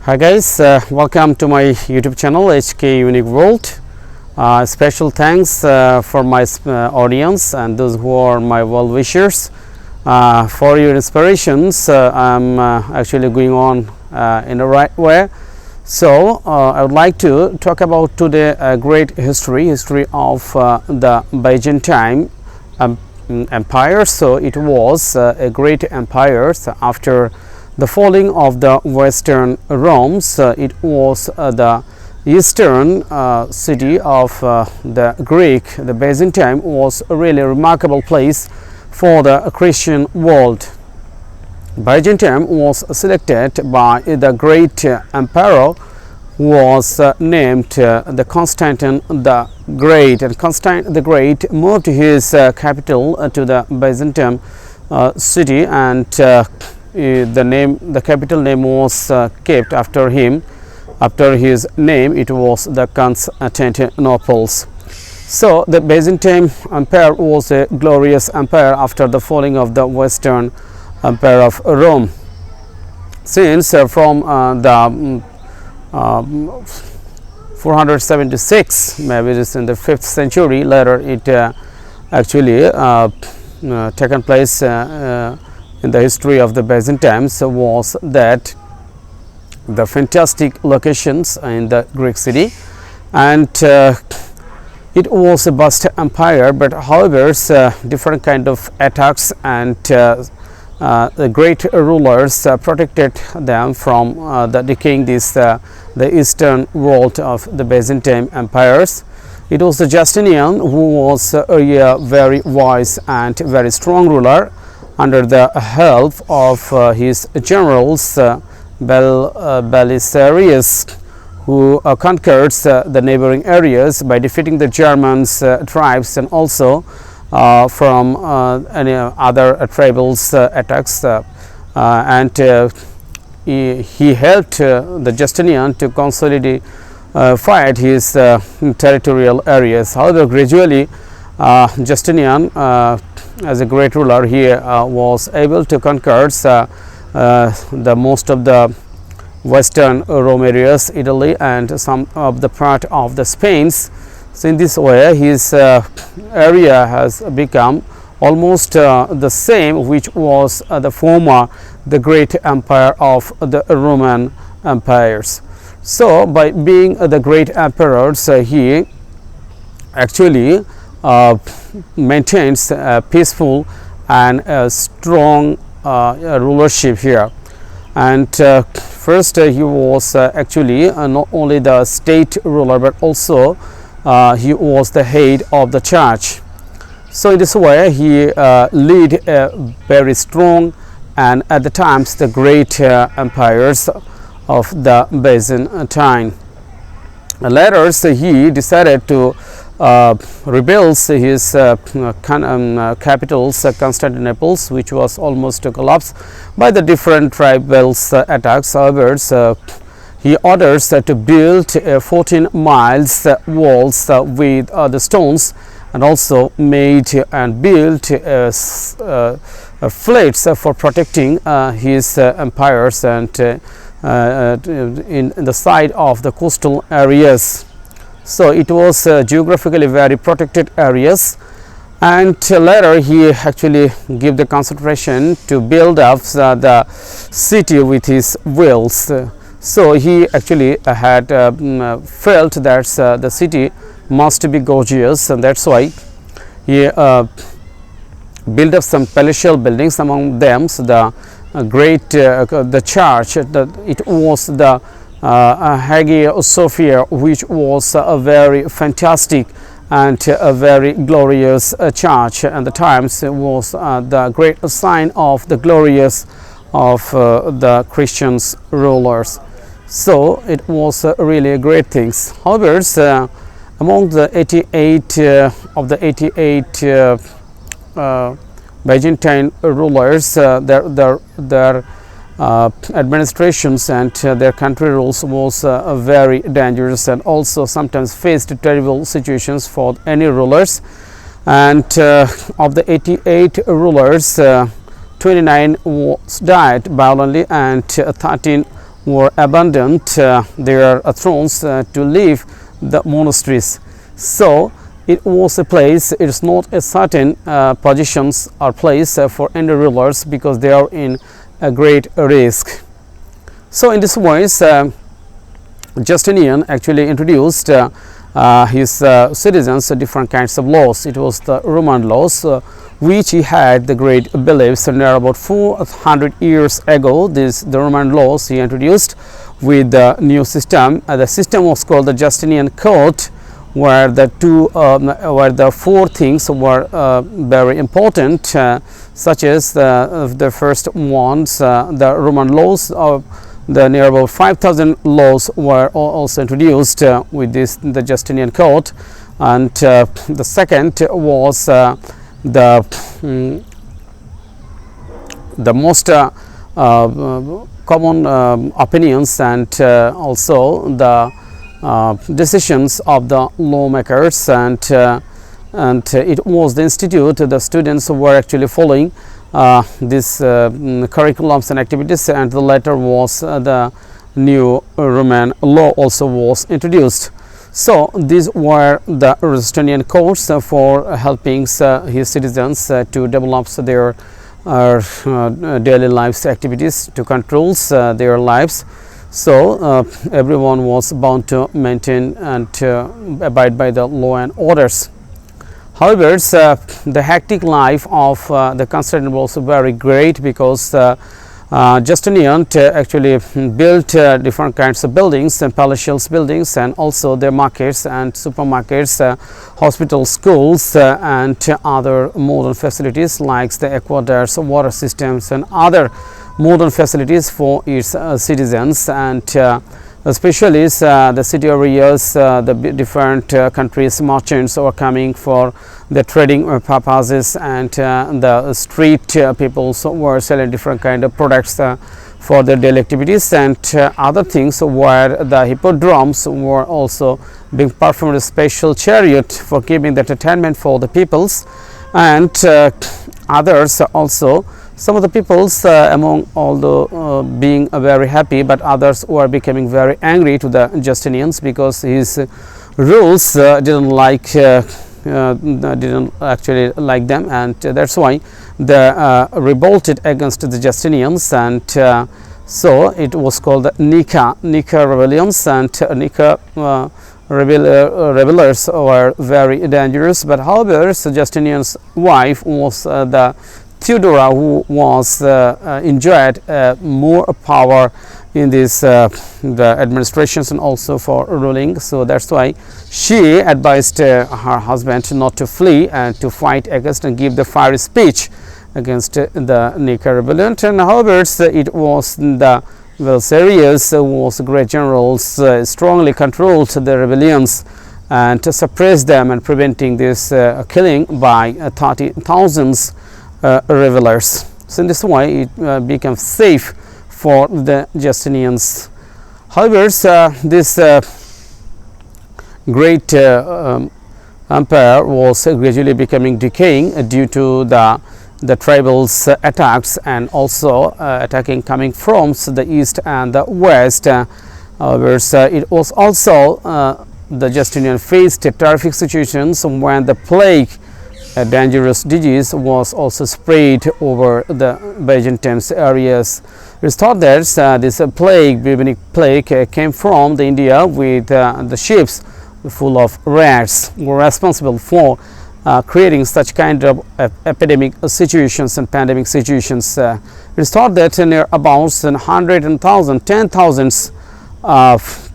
Hi guys, welcome to my YouTube channel HK Unique World. Special thanks for my audience and those who are my well wishers. For your inspirations, I'm actually going on in the right way. So I would like to talk about today a great history of the Byzantine Empire. So it was a great empire. So after the falling of the Western Rome, it was the eastern city of the Greek. The Byzantine was a really remarkable place for the Christian world. Byzantine was selected by the great emperor who was named the Constantine the Great, and Constantine the Great moved his capital to the Byzantine city, and the capital name was kept after him. After his name, it was the Constantinople. So the Byzantine Empire was a glorious empire after the falling of the Western Empire of Rome. Since from the 476, maybe it is in the 5th century, later it actually taken place in the history of the Byzantines, was that the fantastic locations in the Greek city, and it was a vast empire, but however different kind of attacks and the great rulers protected them from the decaying the eastern world of the Byzantine empires. It was the Justinian who was a very wise and very strong ruler under the help of his generals Belisarius, who conquered the neighboring areas by defeating the German tribes, and also from any other tribals attacks, and he helped the Justinian to consolidate fight his territorial areas. However, gradually Justinian, as a great ruler, he was able to conquer the most of the Western Rome areas, Italy, and some of the part of the Spain. So in this way, his area has become almost the same which was the great empire of the Roman empires. So by being the great emperors, he actually maintains a peaceful and a strong rulership here. And first he was actually not only the state ruler, but also he was the head of the church. So in this way he led a very strong and at the times the great empires of the Byzantine. Later he decided to rebuild his capital Constantinople, which was almost collapsed by the different tribal attacks. However, he orders to build 14 miles walls with the stones, and also made and built fleets for protecting his empires and in the side of the coastal areas. So it was geographically very protected areas, and later he actually gave the concentration to build up the city with his wills. So he actually had felt that the city must be gorgeous, and that's why he built up some palatial buildings. Among them, so the great the church, it was the Hagia Sophia, which was a very fantastic and a very glorious church, and the times it was the great sign of the glorious of the Christians rulers. So it was really a great thing. However, among the 88 Byzantine rulers, their administrations and their country rules was very dangerous, and also sometimes faced terrible situations for any rulers. And of the 88 rulers, 29 died violently and 13 were abandoned their thrones to leave the monasteries. So it was a place, it is not a certain positions or place for any rulers, because they are in a great risk. So in this ways, Justinian actually introduced his citizens different kinds of laws. It was the Roman laws, which he had the great beliefs. And about 400 years ago, the Roman laws he introduced with the new system. The system was called the Justinian Code, where the four things were very important, such as the first ones, the Roman laws of the near about 5,000 laws were also introduced with the Justinian Code. And the second was the most common opinions and also the decisions of the lawmakers, and it was the institute the students were actually following this curriculums and activities, and the later was the new Roman law also was introduced. So these were the Justinian codes for helping his citizens to develop their daily lives activities, to control their lives. So everyone was bound to maintain and abide by the law and orders. However, the hectic life of the Constantinople was very great, because Justinian actually built different kinds of buildings and palatial buildings, and also their markets and supermarkets, hospitals, schools, and other modern facilities like the aqueducts, water systems, and other modern facilities for its citizens. And especially the city areas, the different countries merchants were coming for the trading purposes, and the street people were selling different kind of products for their daily activities. And other things where the hippodromes were also being performed a special chariot for giving the entertainment for the peoples. And others also, some of the peoples among although being very happy, but others were becoming very angry to the Justinians, because his rules didn't actually like them, and that's why they revolted against the Justinians. And so it was called the Nika rebellions, and Nika rebellers were very dangerous. But however, Justinian's wife was the Theodora, who was enjoyed more power in this the administrations and also for ruling. So that's why she advised her husband not to flee and to fight against and give the fiery speech against the Nika rebellion. And however, it was the Belisarius who was great generals strongly controlled the rebellions and to suppress them, and preventing this killing by 30,000 revelers. So in this way it became safe for the Justinians. However, this great empire was gradually becoming decaying due to the tribals attacks, and also attacking coming from the east and the west. However, it was also the Justinian faced terrific situations when the plague, a dangerous disease, was also spread over the Byzantine areas. It is thought that this plague, bubonic plague, came from the India with the ships full of rats, were responsible for creating such kind of epidemic situations and pandemic situations. It is thought that near about 100,000, 10,000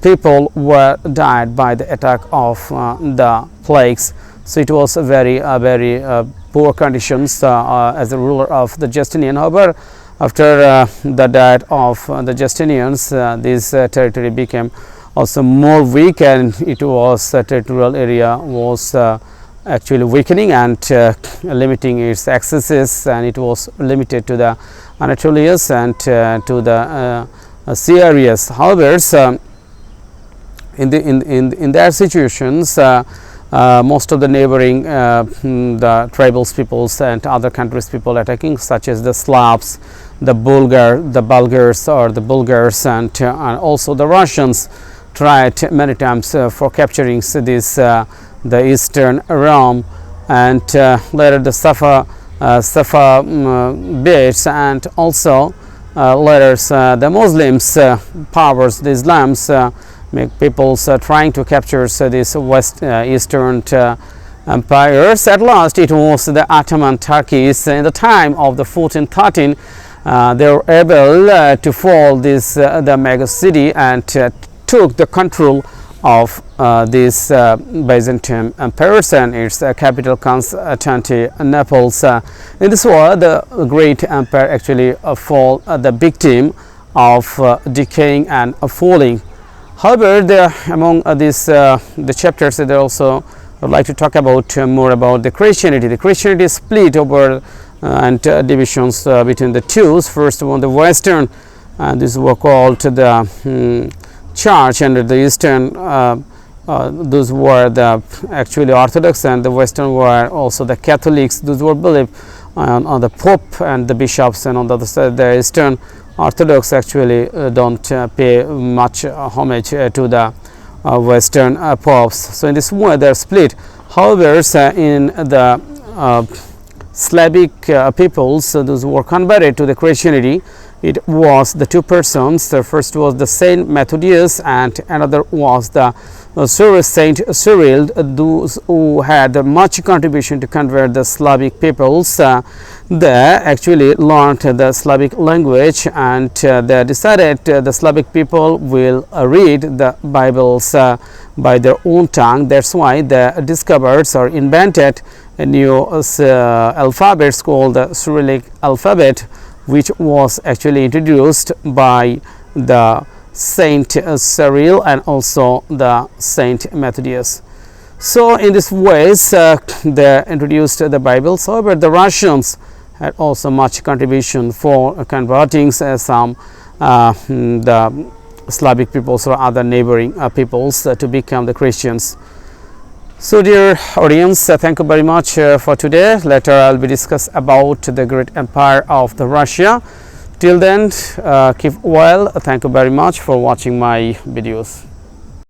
people were died by the attack of the plagues. So it was a very poor conditions as a ruler of the Justinian. However, after the death of the Justinians, this territory became also more weak, and it was territorial area was actually weakening and limiting its accesses, and it was limited to the Anatolias and to the sea areas. However, in their situations, most of the neighboring the tribal peoples and other countries people attacking, such as the Slavs, the Bulgars or the Bulgars, and also the Russians tried many times for capturing this the eastern Rome, and later the Safavids, and also later the Muslims powers, the Islams, make peoples trying to capture this eastern empires. At last it was the Ottoman Turkeys. In the time of the 1413, they were able to fall this the mega city and took the control of this Byzantine Empire and its capital Constantinople. In this war, the great empire actually fall the victim of decaying and falling. However, among these the chapters, there also I would like to talk about more about the Christianity. The Christianity is split over and divisions between the two. First one, the Western, these were called the Church, and the Eastern, those were the actually Orthodox, and the Western were also the Catholics. Those were believed on the Pope and the bishops, and on the other side, the Eastern Orthodox actually don't pay much homage to the Western popes. So in this way they are split. However, in the Slavic peoples, those who were converted to the Christianity, it was the two persons. The first was the Saint Methodius, and another was the Saint Cyril, those who had much contribution to convert the Slavic peoples. They actually learned the Slavic language, and they decided the Slavic people will read the Bibles by their own tongue. That's why they discovered or invented a new alphabet called the Cyrillic alphabet, which was actually introduced by the Saint Cyril and also the Saint Methodius. So in this ways they introduced the Bibles. However, the Russians had also much contribution for converting some the Slavic peoples or other neighboring peoples to become the Christians. So dear audience, thank you very much for today. Later I'll be discuss about the great empire of the Russia. Till then, keep well. Thank you very much for watching my videos.